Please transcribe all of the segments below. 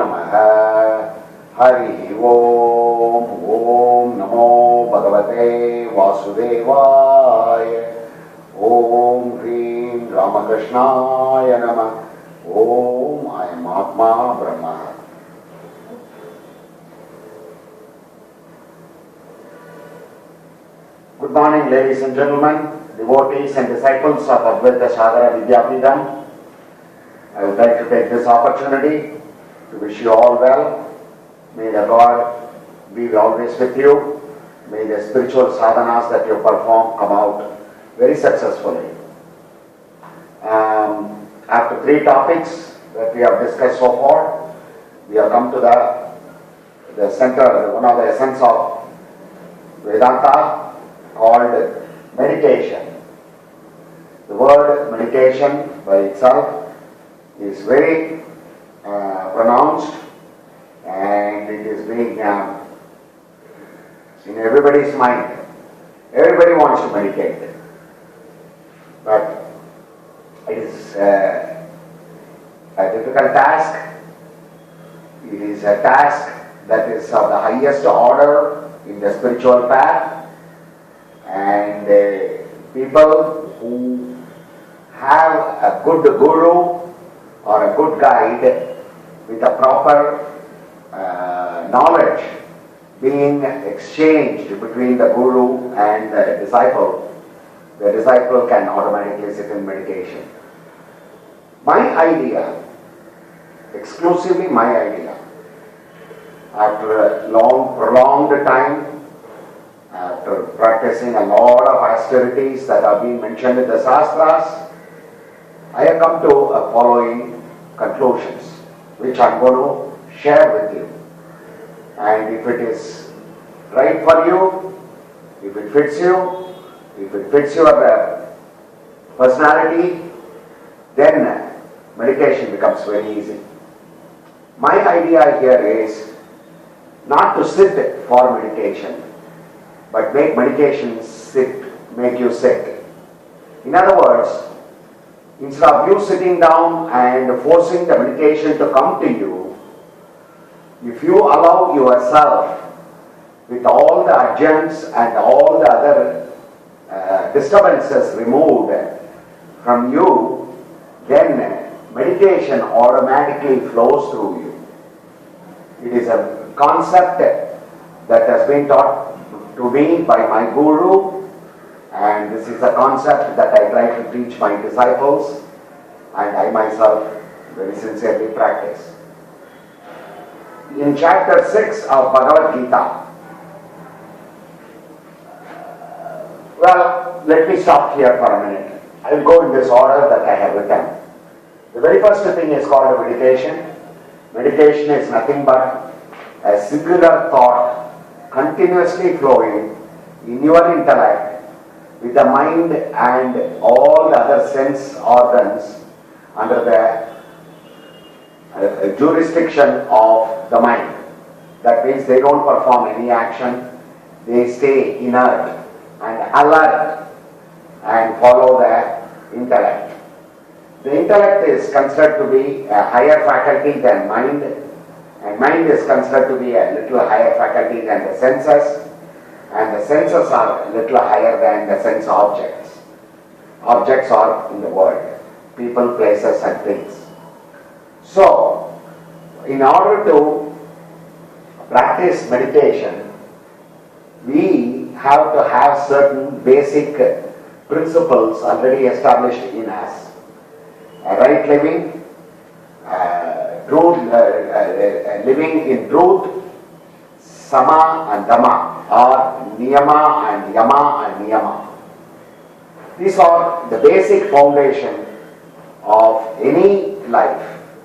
Namaha. Hari Om. Om Namo Bhagavate Vasudevaya. Om Hrim Ramakrishnaya Namah. Om I am Atma Brahma. Good morning, ladies and gentlemen, devotees and disciples of Advaita Sadhana Vidyapitham. I would like to take this opportunity to wish you all well. May the God be always with you. May the spiritual sadhanas that you perform come out very successfully. After 3 topics that we have discussed so far, we have come to the center, one of the essence of Vedanta, called meditation. The word meditation by itself is very pronounced, and it is being in everybody's mind. Everybody wants to meditate, but it is a difficult task. It is a task that is of the highest order in the spiritual path, and people who have a good guru or a good guide with a proper knowledge being exchanged between the guru and the disciple can automatically sit in meditation. My idea, exclusively my idea, after a long, prolonged time, after practicing a lot of austerities that have been mentioned in the Shastras, I have come to a following conclusions, which I am going to share with you. And if it is right for you, if it fits you, if it fits your personality, then meditation becomes very easy. My idea here is not to sit for meditation, but make meditation make you sit. In other words, instead of you sitting down and forcing the meditation to come to you, if you allow yourself with all the adjuncts and all the other disturbances removed from you, then meditation automatically flows through you. It is a concept that has been taught to me by my guru, and this is a concept that I try to teach my disciples, and I myself very sincerely practice. In chapter 6 of Bhagavad Gita, well, let me stop here for a minute. I will go in this order that I have written. The very first thing is called meditation. Meditation is nothing but a singular thought continuously flowing in your intellect with the mind and all the other sense organs under the jurisdiction of the mind. That means they don't perform any action, they stay inert and alert and follow the intellect. The intellect is considered to be a higher faculty than mind, and mind is considered to be a little higher faculty than the senses, and the senses are a little higher than the sense objects. Objects are in the world, people, places and things. So, in order to practice meditation, we have to have certain basic principles already established in us. Right living, living in truth, sama and dhamma, or niyama and yama and niyama. These are the basic foundation of any life,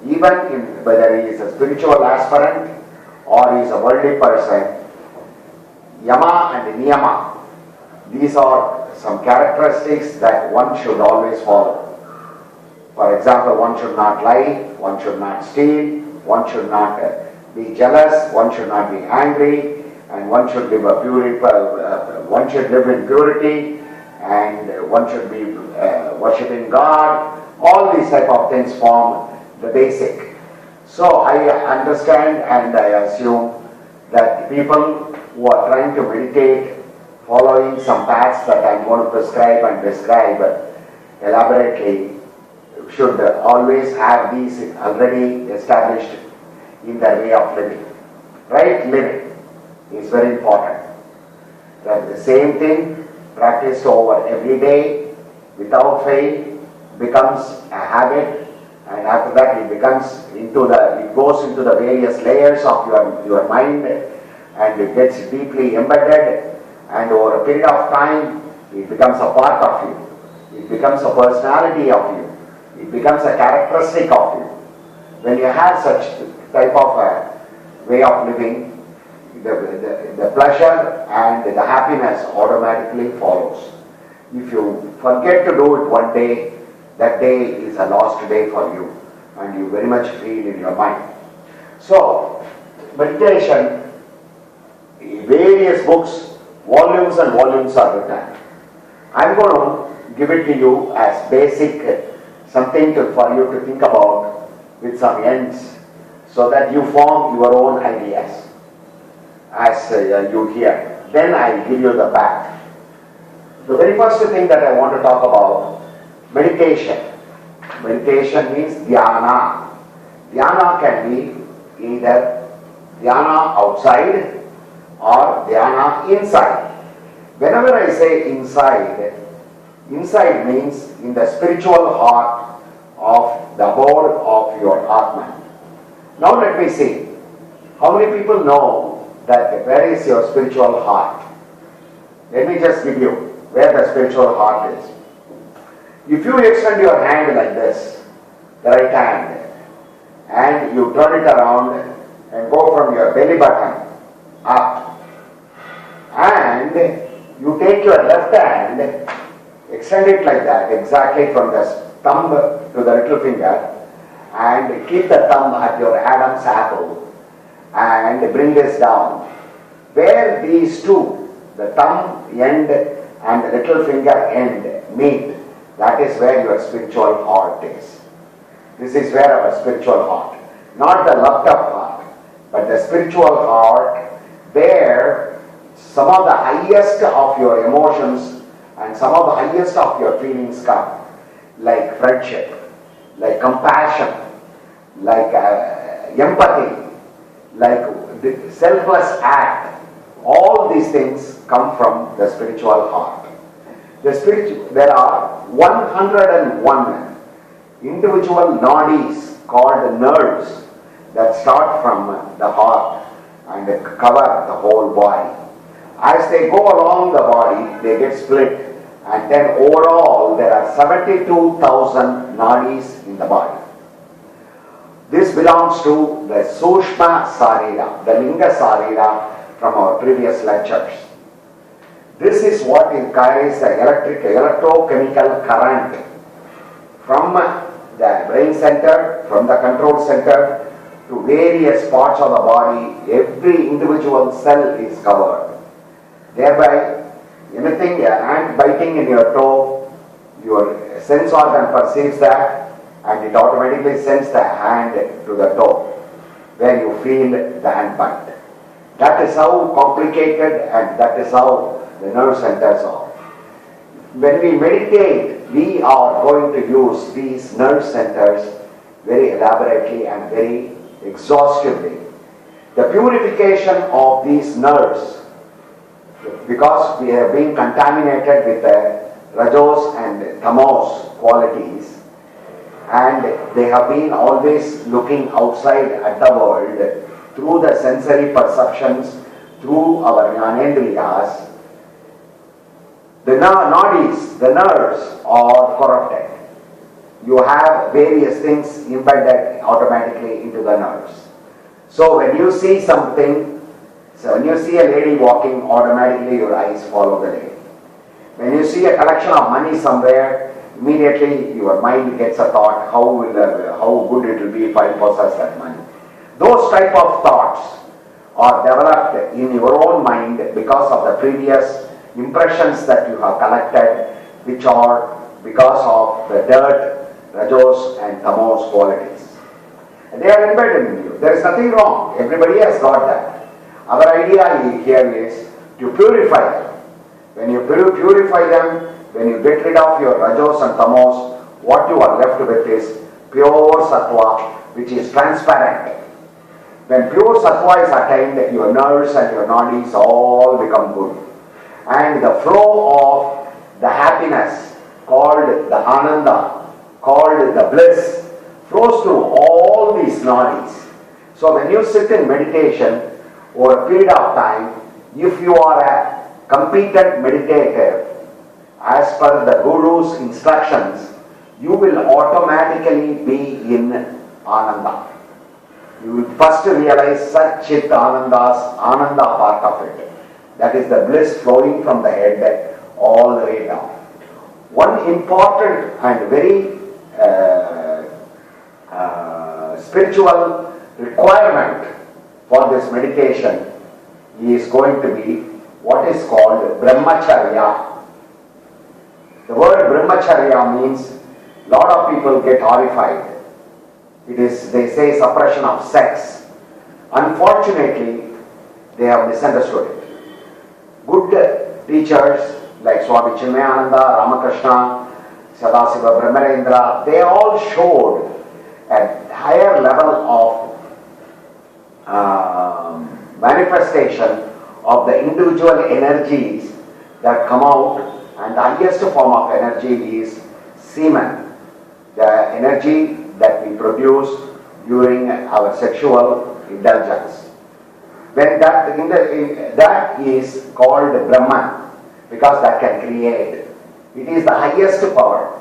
even in whether he is a spiritual aspirant or he is a worldly person. Yama and niyama, these are some characteristics that one should always follow. For example, one should not lie, one should not steal, one should not be jealous, one should not be angry, and one should live in purity, and one should be worshipping God. All these type of things form the basic. So I understand and I assume that people who are trying to meditate following some paths that I am going to prescribe and describe elaborately should always have these already established in their way of living. Right living is very important. That the same thing practiced over every day without fail becomes a habit, and after that it goes into the various layers of your mind, and it gets deeply embedded, and over a period of time it becomes a part of you. It becomes a personality of you. It becomes a characteristic of you. When you have such type of a way of living, the pleasure and the happiness automatically follows. If you forget to do it one day, that day is a lost day for you, and you very much feel in your mind. So, meditation, various books, volumes and volumes are written. I'm going to give it to you as basic, something for you to think about with some ends, so that you form your own ideas as you hear. Then I'll give you the back. The very first thing that I want to talk about, meditation. Meditation means dhyana. Dhyana can be either dhyana outside or dhyana inside. Whenever I say inside, inside means in the spiritual heart of the abode of your Atman. Now let me see. How many people know that where is your spiritual heart? Let me just give you where the spiritual heart is. If you extend your hand like this, the right hand, and you turn it around and go from your belly button up, and you take your left hand, extend it like that, exactly from the thumb to the little finger, and keep the thumb at your Adam's apple, and bring this down. Where these two, the thumb end and the little finger end meet, that is where your spiritual heart is. This is where our spiritual heart, not the loved up heart, but the spiritual heart, where some of the highest of your emotions and some of the highest of your feelings come, like friendship, like compassion, like empathy, like the selfless act. All these things come from the spiritual heart. There are 101 individual nadis called nerves that start from the heart and cover the whole body. As they go along the body, they get split, and then overall there are 72,000 nadis in the body. This belongs to the Sushma Sarira, the Linga Sarira from our previous lectures. This is what carries the electrochemical current from the brain center, from the control center to various parts of the body. Every individual cell is covered. Thereby, anything, an ant biting in your toe, your sense organ perceives that, and it automatically sends the hand to the toe where you feel the ant bite. That is how complicated and that is how the nerve centers are. When we meditate, we are going to use these nerve centers very elaborately and very exhaustively. The purification of these nerves, because we have been contaminated with the rajos and tamos qualities, and they have been always looking outside at the world through the sensory perceptions, through our jnanendriyas. The nadis, the nerves are corrupted. You have various things embedded automatically into the nerves. So when you see something, so when you see a lady walking, automatically your eyes follow the lady. When you see a collection of money somewhere, immediately your mind gets a thought, how good it will be if I possess that money. Those type of thoughts are developed in your own mind because of the previous impressions that you have collected, which are because of the dirt, rajos and tamos qualities. They are embedded in you. There is nothing wrong. Everybody has got that. Our idea here is to purify them. When you purify them, when you get rid of your rajos and tamos, what you are left with is pure sattva, which is transparent. When pure sattva is attained, your nerves and your nadis all become good. And the flow of the happiness, called the ananda, called the bliss, flows through all these nadis. So when you sit in meditation over a period of time, if you are a competent meditator, as per the Guru's instructions, you will automatically be in ananda. You will first realize Sat Chit Ananda's ananda part of it. That is the bliss flowing from the head all the way down. One important and very spiritual requirement for this meditation is going to be what is called brahmacharya. The word brahmacharya means a lot of people get horrified. It is, they say, suppression of sex. Unfortunately, they have misunderstood it. Good teachers like Swami Chinmayananda, Ramakrishna, Sadasiva Brahmarendra, they all showed a higher level of manifestation of the individual energies that come out, and the highest form of energy is semen, the energy that we produce during our sexual indulgence. When that is called Brahman, because that can create. It is the highest power.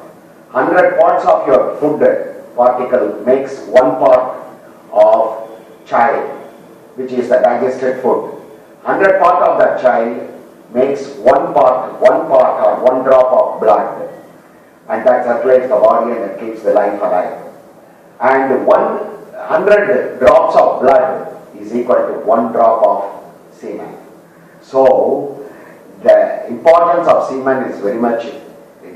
100 parts of your food particle makes 1 part of child, which is the digested food. 100 part of that child makes 1 part or 1 drop of blood, and that circulates the body and that keeps the life alive. And 100 drops of blood is equal to 1 drop of semen. So the importance of semen is very much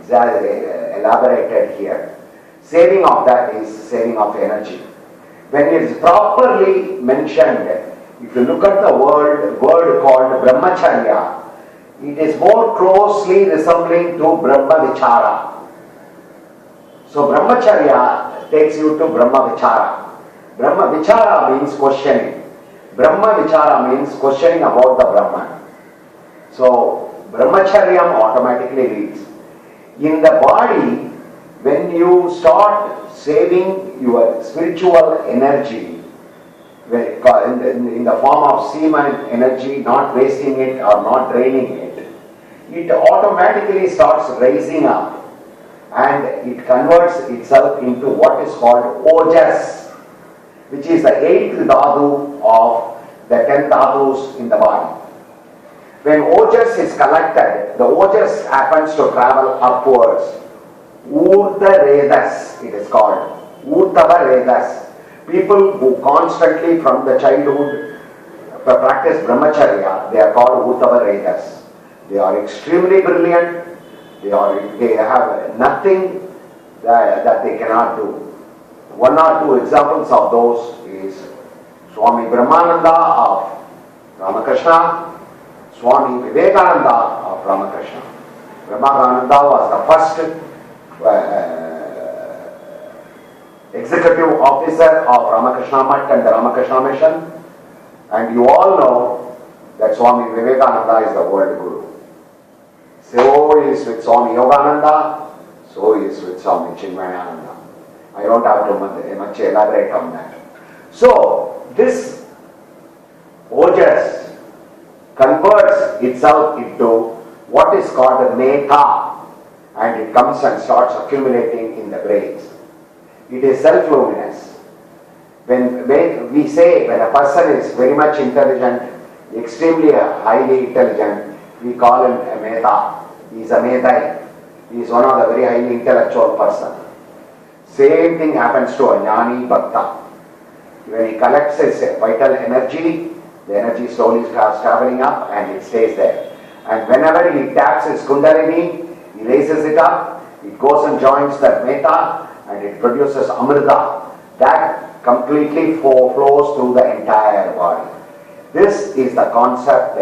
elaborated here. Saving of that is saving of energy. When it is properly mentioned, if you look at the word called brahmacharya, it is more closely resembling to Brahma Vichara. So brahmacharya takes you to Brahma Vichara. Brahma Vichara means questioning. Brahma Vichara means questioning about the Brahman. So brahmacharyam automatically leads. In the body, when you start saving your spiritual energy, in the form of semen energy, not wasting it or not draining it, it automatically starts rising up and it converts itself into what is called ojas, which is the 8th dhatu of the 10 dhatus in the body. When ojas is collected, the ojas happens to travel upwards. Urdha Redas, it is called. Urdhava Redas. People who constantly from the childhood practice brahmacharya, they are called Urdhava Redas. They are extremely brilliant. They have nothing that they cannot do. 1 or 2 examples of those is Swami Brahmananda of Ramakrishna, Swami Vivekananda of Ramakrishna. Brahmananda was the first executive officer of Ramakrishna Mutt and the Ramakrishna Mission, and you all know that Swami Vivekananda is the world Guru. So is with Swami Yogananda, so is with Swami Chinmayananda. I don't have to much elaborate on that. So this ojas converts itself into what is called the meta, and it comes and starts accumulating in the brains. It is self-luminous. When we say when a person is very much intelligent, extremely highly intelligent, we call him a meta. He is a medai. He is one of the very highly intellectual person. Same thing happens to a jnani bhakta. When he collects his vital energy, the energy slowly starts traveling up and it stays there. And whenever he taps his kundalini, he raises it up, it goes and joins that meta and it produces amrita. that completely flows through the entire body. This is the concept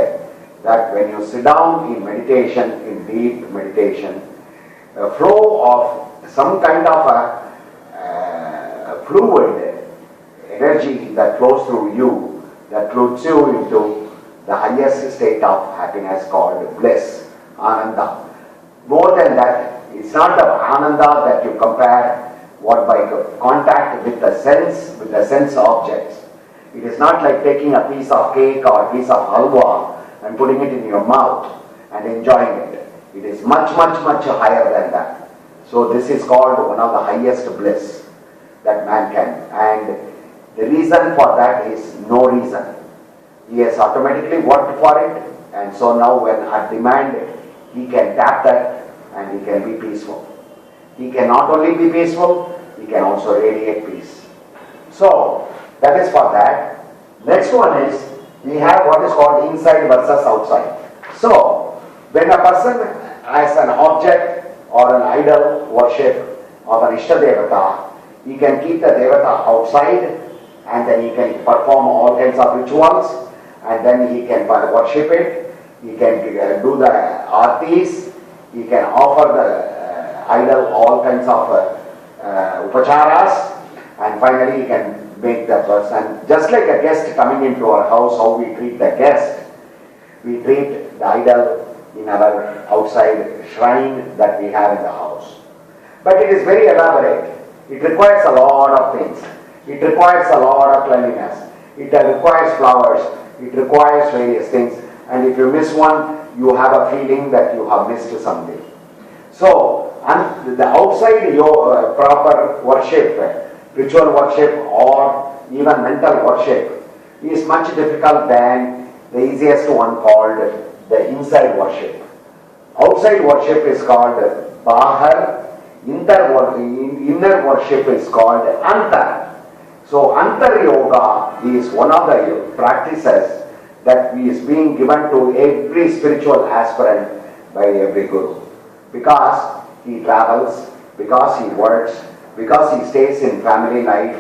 that when you sit down in meditation, in deep meditation, a flow of some kind of a fluid energy that flows through you, that floats you into the highest state of happiness called bliss, ananda. More than that, it's not the ananda that you compare what by contact with the sense objects. It is not like taking a piece of cake or a piece of halwa and putting it in your mouth and enjoying it. It is much, much, much higher than that. So this is called one of the highest bliss that man can. And the reason for that is no reason. He has automatically worked for it, and so now when at demand, he can tap that and he can be peaceful. He can not only be peaceful, he can also radiate peace. So that is for that. Next one is, we have what is called inside versus outside. So when a person has an object or an idol worship of an Ishta Devata, he can keep the Devata outside and then he can perform all kinds of rituals and then he can worship it, he can do the artis, he can offer the idol all kinds of upacharas, and finally he can make the person, just like a guest coming into our house, how we treat the guest, we treat the idol in our outside shrine that we have in the house. But it is very elaborate. It requires a lot of things. It requires a lot of cleanliness. It requires flowers. It requires various things. And if you miss one, you have a feeling that you have missed something. So, the outside your proper worship, ritual worship or even mental worship is much difficult than the easiest one called the inside worship. Outside worship is called Bahar, inner worship is called Antar. So Antar Yoga is one of the practices that is being given to every spiritual aspirant by every guru. Because he travels, because he works, because he stays in family life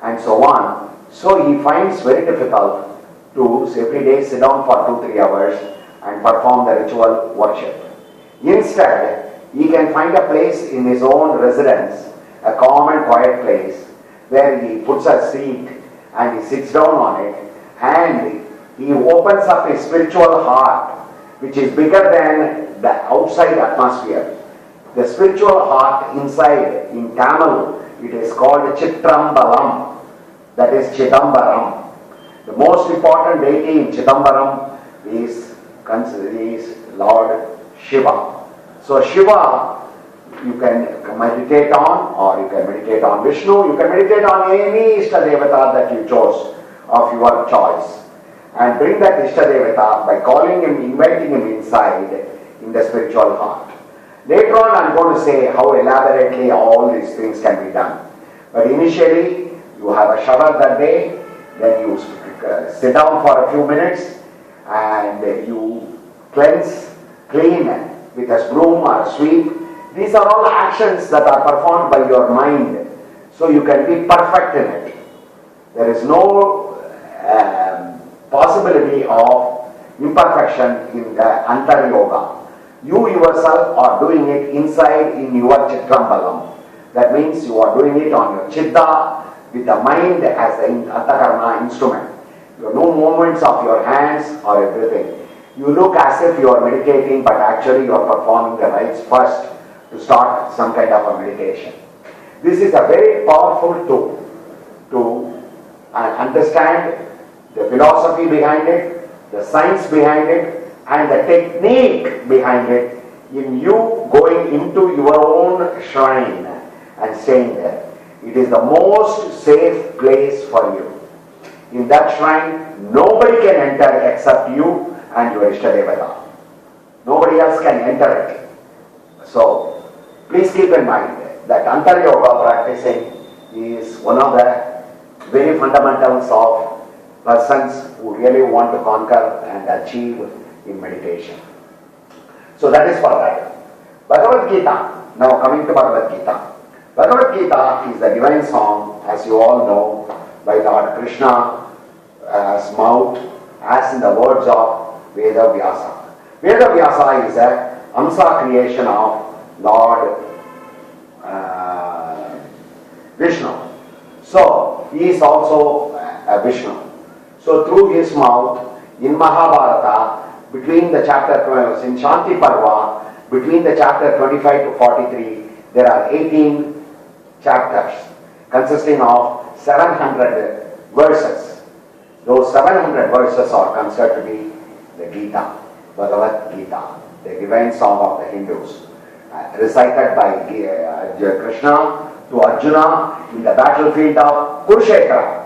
and so on. So he finds very difficult to every day sit down for 2-3 hours and perform the ritual worship. Instead, he can find a place in his own residence, a calm and quiet place, where he puts a seat and he sits down on it and he opens up his spiritual heart, which is bigger than the outside atmosphere. The spiritual heart inside, in Tamil, it is called Chitrambalam, that is Chidambaram. The most important deity in Chidambaram is Lord Shiva. So Shiva, you can meditate on, or you can meditate on Vishnu, you can meditate on any Ishta Devata that you chose of your choice. And bring that Ishta Devata by calling him, inviting him inside in the spiritual heart. Later on I am going to say how elaborately all these things can be done. But initially, you have a shower that day, then you sit down for a few minutes and you cleanse, clean with a broom or a sweep. These are all actions that are performed by your mind, so you can be perfect in it. There is no possibility of imperfection in the Antar Yoga. You yourself are doing it inside in your Chitrambalam. That means you are doing it on your Chitta with the mind as the Antakarana instrument. You have no movements of your hands or everything. You look as if you are meditating, but actually you are performing the rites first to start some kind of a meditation. This is a very powerful tool to understand the philosophy behind it, the science behind it, and the technique behind it in you going into your own shrine and staying there. It is the most safe place for you. In that shrine, nobody can enter except you and your Ishta Devata. Nobody else can enter it. So, please keep in mind that Antar Yoga practicing is one of the very fundamentals of persons who really want to conquer and achieve in meditation. So that is for that. Bhagavad Gita, now coming to Bhagavad Gita. Bhagavad Gita is the divine song, as you all know, by Lord Krishna's mouth, as in the words of Veda Vyasa. Veda Vyasa is a Amsa creation of Lord Vishnu. So, he is also a Vishnu. So, through his mouth, in Mahabharata, between the chapter, in Shanti Parva, between the chapter 25 to 43, there are 18 chapters consisting of 700 verses. Those 700 verses are considered to be the Gita, Bhagavad Gita, the divine song of the Hindus, recited by Krishna to Arjuna in the battlefield of Kurukshetra.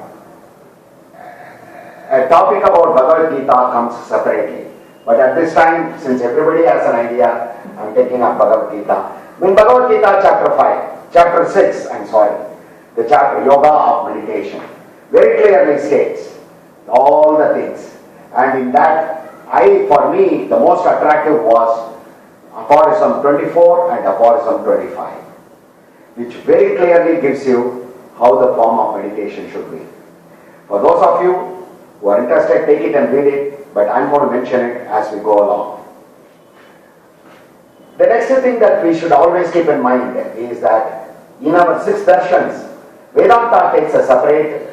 A topic about Bhagavad Gita comes separately. But at this time, since everybody has an idea, I am taking up Bhagavad Gita. In Bhagavad Gita chapter 6, the chapter Yoga of Meditation, very clearly states all the things. And in that, for me, the most attractive was aphorism 24 and aphorism 25, which very clearly gives you how the form of meditation should be. For those of you who are interested, take it and read it, but I'm going to mention it as we go along. The next thing that we should always keep in mind is that in our 6 darshans, Vedanta takes a separate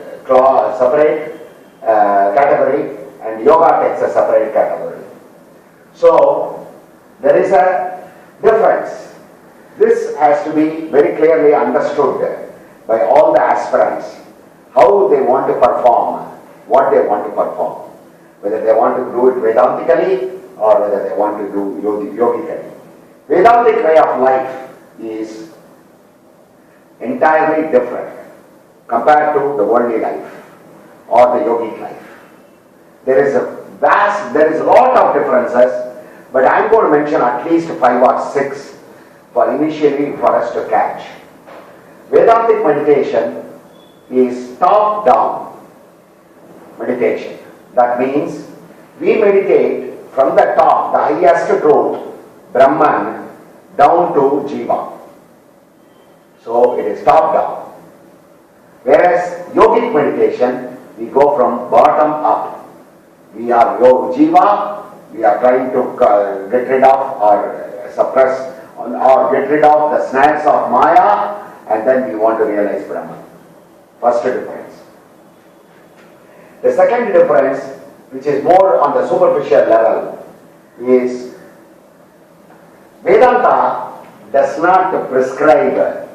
category and Yoga takes a separate category. So, there is a difference. This has to be very clearly understood by all the aspirants, how they want to perform, what they want to perform. Whether they want to do it Vedantically or whether they want to do yogically. Vedantic way of life is entirely different compared to the worldly life or the yogic life. There is a lot of differences, but I am going to mention at least 5 or 6 for initially for us to catch. Vedantic meditation is top-down meditation. That means we meditate from the top, the highest truth, Brahman, down to Jiva. So it is top down. Whereas yogic meditation, we go from bottom up. We are Jiva, we are trying to get rid of or suppress or get rid of the snares of Maya, and then we want to realize Brahman. First difference. The second difference, which is more on the superficial level, is Vedanta does not prescribe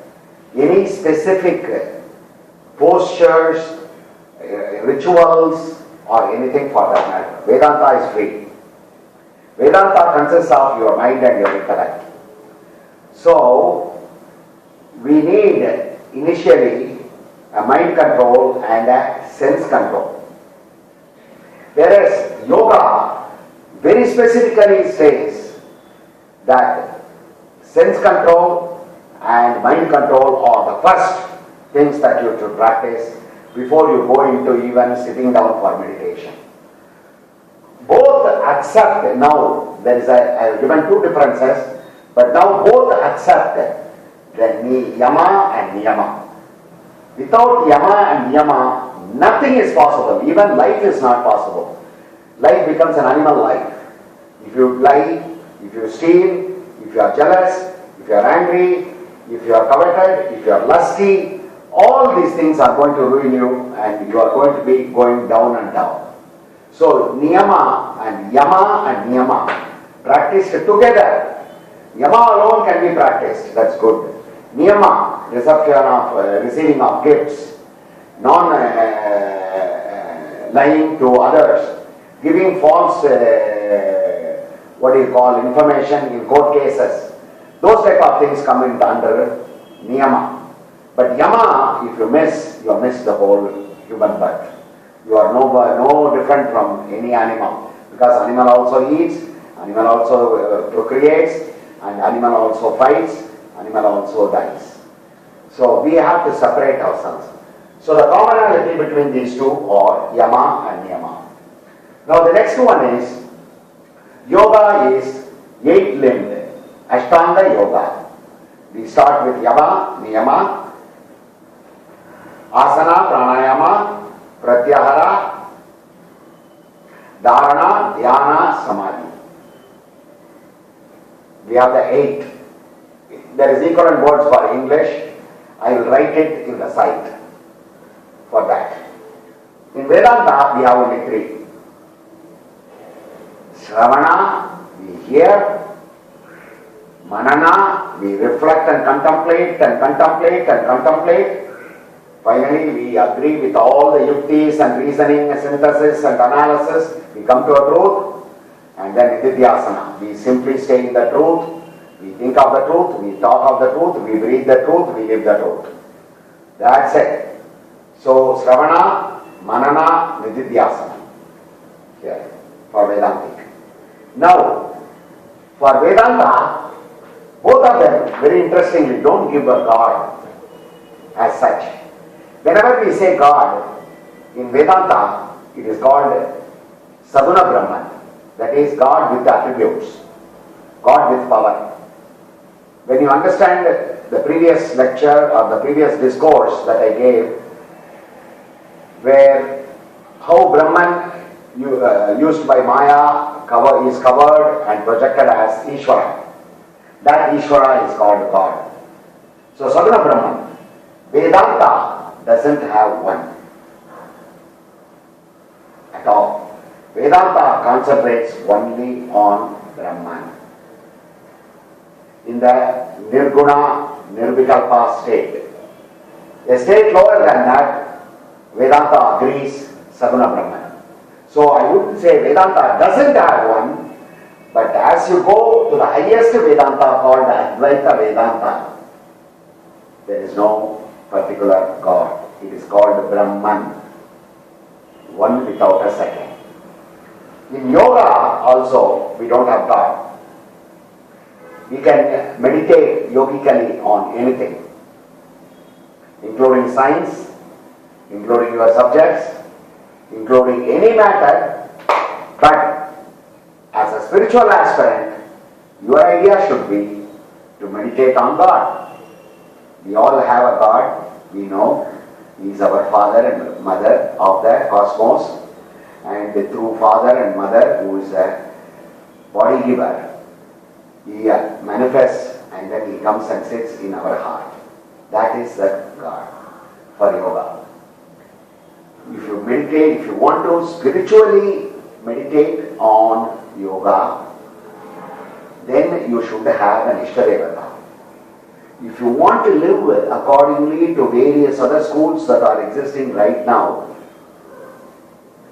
any specific postures, rituals, or anything for that matter. Vedanta is free. Vedanta consists of your mind and your intellect. So, we need initially a mind control and a sense control. Whereas yoga very specifically says that sense control and mind control are the first things that you should practice before you go into even sitting down for meditation. Both accept now, I have given 2 differences, but now both accept the yama and niyama. Without yama and niyama, nothing is possible. Even life is not possible. Life becomes an animal life. If you lie, if you steal, if you are jealous, if you are angry, if you are coveted, if you are lusty, all these things are going to ruin you and you are going to be going down and down. So niyama and yama and niyama practiced together. Yama alone can be practiced, that's good. Niyama, receiving of gifts, lying to others, giving false information in court cases. Those type of things come under niyama. But yama, if you miss the whole human birth. You are no different from any animal, because animal also eats, animal also procreates, and animal also fights, animal also dies. So we have to separate ourselves. So the commonality between these two are yama and niyama. Now the next one is, yoga is 8-limbed, Ashtanga yoga. We start with Yama, Niyama, Asana, Pranayama, Pratyahara, Dharana, Dhyana, Samadhi. We have the 8. There is equivalent words for English. I will write it in the site for that. In Vedanta, we have only 3. Shravana, we hear. Manana, we reflect and contemplate and contemplate and contemplate. Finally, we agree with all the yuktis and reasoning, synthesis and analysis. We come to a truth. And then Nididhyasana, we simply stay in the truth. We think of the truth, we talk of the truth, we breathe the truth, we live the truth. That's it. So, Shravana, Manana, Nididhyasana. Here, for Vedantic. Now, for Vedanta, both of them, very interestingly, don't give a God as such. Whenever we say God, in Vedanta, it is called Sadhuna Brahman. That is God with attributes, God with power. When you understand the previous lecture or the previous discourse that I gave, where how Brahman used by Maya is covered and projected as Ishvara. That Ishvara is called God. So Sadhana Brahman, Vedanta doesn't have one at all. Vedanta concentrates only on Brahman. In the Nirguna, Nirvikalpa state. A state lower than that, Vedanta agrees Sadhana Brahman. So I wouldn't say Vedanta doesn't have one, but as you go to the highest Vedanta called Advaita Vedanta, there is no particular God. It is called Brahman, one without a second. In yoga also, we don't have God. We can meditate yogically on anything, including science, including your subjects, including any matter, but as a spiritual aspirant, your idea should be to meditate on God. We all have a God, we know, He is our Father and Mother of the cosmos, and through Father and Mother, who is a body giver, He manifests and then He comes and sits in our heart. That is the God for yoga. If you meditate, if you want to spiritually meditate on yoga, then you should have an Ishtadevata. If you want to live accordingly to various other schools that are existing right now,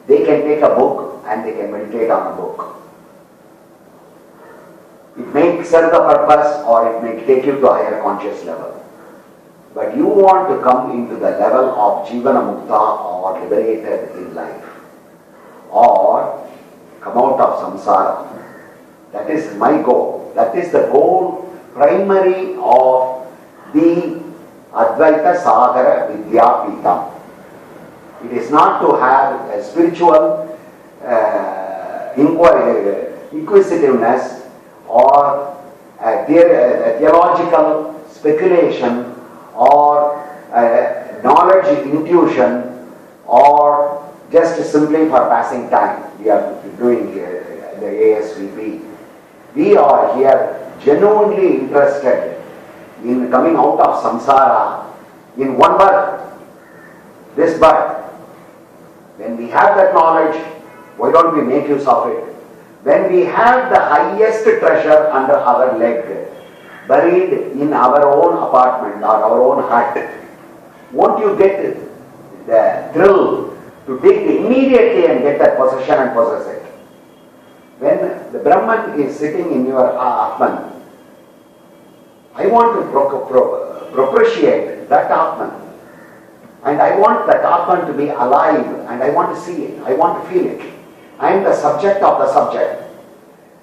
they can take a book and they can meditate on a book. It may serve the purpose or it may take you to a higher conscious level. But you want to come into the level of Jivana Mukta or liberated in life, or come out of samsara. That is my goal. That is the goal primary of the Advaita Sagara Vidyapitam. It is not to have a spiritual inquisitiveness or a theological speculation or knowledge intuition or just simply for passing time. We are doing the ASVP. We are here genuinely interested in coming out of samsara in one birth, this birth. When we have that knowledge, why don't we make use of it? When we have the highest treasure under our leg, buried in our own apartment or our own hut, won't you get the thrill to dig immediately and get that possession and possess it? When the Brahman is sitting in your Atman, I want to propitiate that Atman. And I want that Atman to be alive, and I want to see it, I want to feel it. I am the subject of the subject.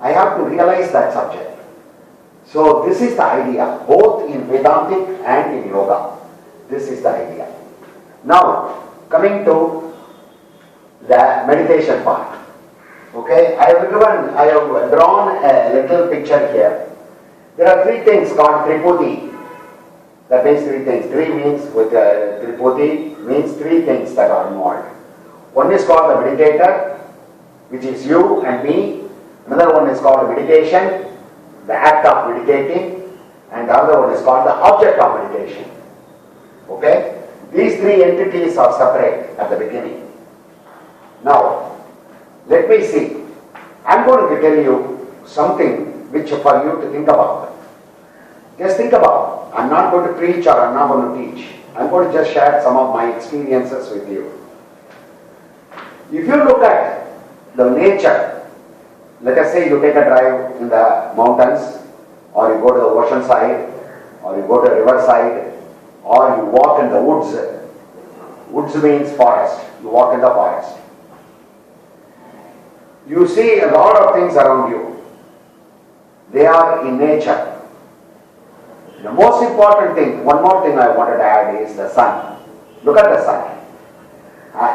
I have to realize that subject. So this is the idea, both in Vedantic and in Yoga. This is the idea. Now, coming to the meditation part. Okay, I have drawn a little picture here. There are three things called Tripudi That means three things. Three means with Tripoti means three things that are involved. One is called the meditator, which is you and me. Another one is called meditation, the act of meditating, and the other one is called the object of meditation. Okay? These three entities are separate at the beginning. Now, let me see. I'm going to tell you something which for you to think about. Just think about. I'm not going to preach or I'm not going to teach. I'm going to just share some of my experiences with you. If you look at the nature, let us say you take a drive in the mountains, or you go to the ocean side, or you go to the river side, or you walk in the woods. Woods means forest. You walk in the forest. You see a lot of things around you. They are in nature. The most important thing, one more thing I wanted to add is the sun. Look at the sun.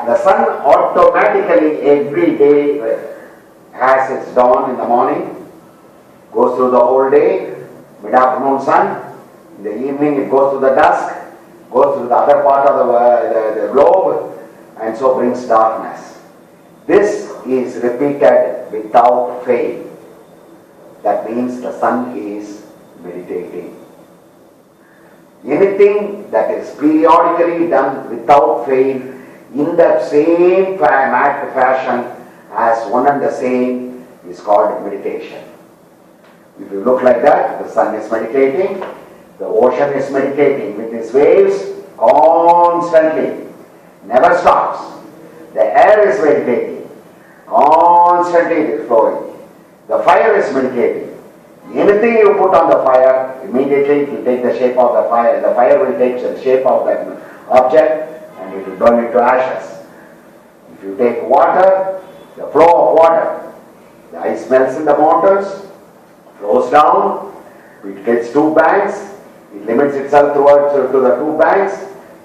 The sun automatically every day has its dawn in the morning, goes through the whole day, mid-afternoon sun, in the evening it goes to the dusk, goes through the other part of the globe, and so brings darkness. This is repeated without fail. That means the sun is meditating. Anything that is periodically done without fail in the same fashion as one and the same is called meditation. If you look like that, the sun is meditating, the ocean is meditating with its waves constantly, never stops. The air is meditating, constantly it is flowing. The fire is meditating. Anything you put on the fire, immediately it will take the shape of the fire. The fire will take the shape of that object and it will burn into ashes. If you take water, the flow of water, the ice melts in the mountains, flows down, it gets two banks, it limits itself towards to the two banks,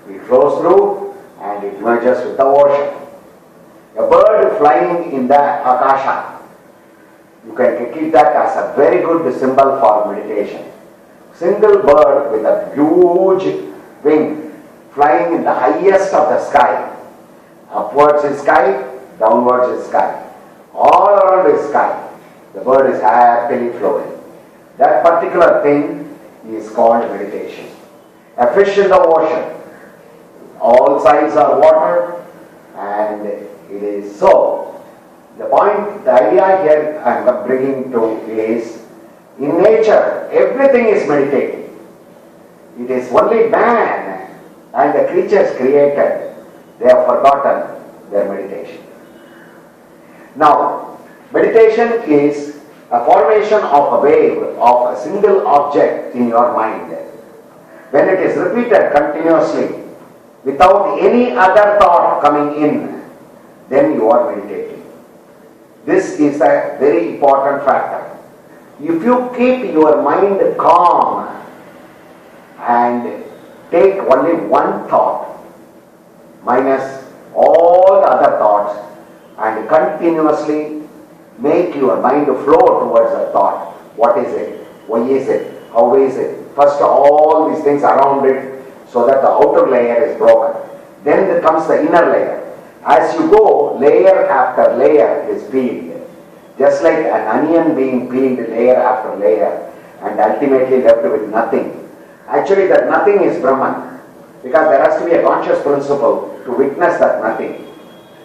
it flows through and it merges with the ocean. A bird flying in the akasha, you can keep that as a very good symbol for meditation. Single bird with a huge wing flying in the highest of the sky. Upwards is sky, downwards is sky. All around is sky. The bird is happily flowing. That particular thing is called meditation. A fish in the ocean. All sides are water and it is so. The point, the idea here I am bringing to is, in nature, everything is meditating. It is only man and the creatures created, they have forgotten their meditation. Now, meditation is a formation of a wave of a single object in your mind. When it is repeated continuously, without any other thought coming in, then you are meditating. This is a very important factor. If you keep your mind calm and take only one thought minus all the other thoughts and continuously make your mind flow towards a thought. What is it? Why is it? How is it? First all these things around it so that the outer layer is broken. Then there comes the inner layer. As you go, layer after layer is peeled. Just like an onion being peeled layer after layer and ultimately left with nothing. Actually that nothing is Brahman, because there has to be a conscious principle to witness that nothing.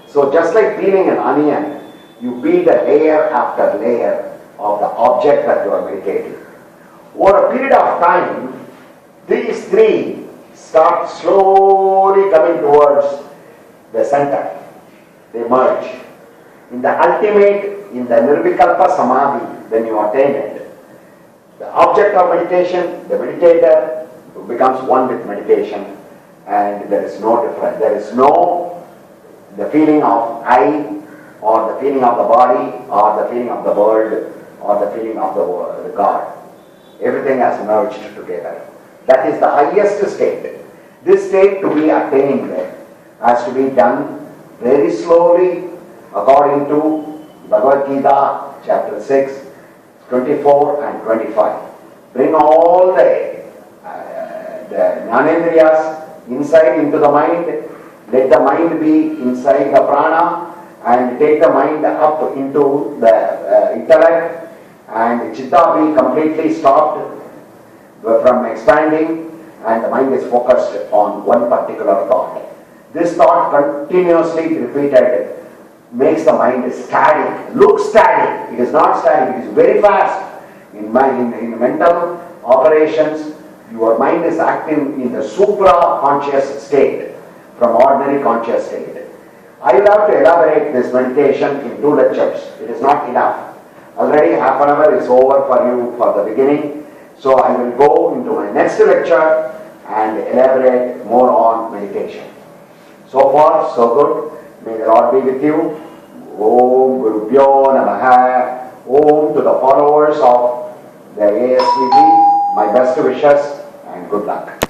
So just like peeling an onion, you peel the layer after layer of the object that you are meditating. Over a period of time, these three start slowly coming towards the center. They merge. In the ultimate, in the nirvikalpa samadhi, when you attain it, the object of meditation, the meditator, becomes one with meditation, and there is no difference. There is no the feeling of I, or the feeling of the body, or the feeling of the world, or the feeling of the God. Everything has merged together. That is the highest state. This state to be attained has to be done very slowly according to Bhagavad Gita chapter 6, 24 and 25. Bring all the the Jnanendriyas inside into the mind, let the mind be inside the prana and take the mind up into the intellect, and chitta be completely stopped from expanding, and the mind is focused on one particular thought. This thought continuously repeated makes the mind static, looks static. It is not static, it is very fast. In mental operations, your mind is acting in the supra-conscious state from ordinary conscious state. I will have to elaborate this meditation in 2 lectures. It is not enough. Already half an hour is over for you for the beginning. So I will go into my next lecture and elaborate more on meditation. So far, so good. May the Lord be with you. Om Gurubhyo Namaha. Om to the followers of the ASVP, my best wishes and good luck.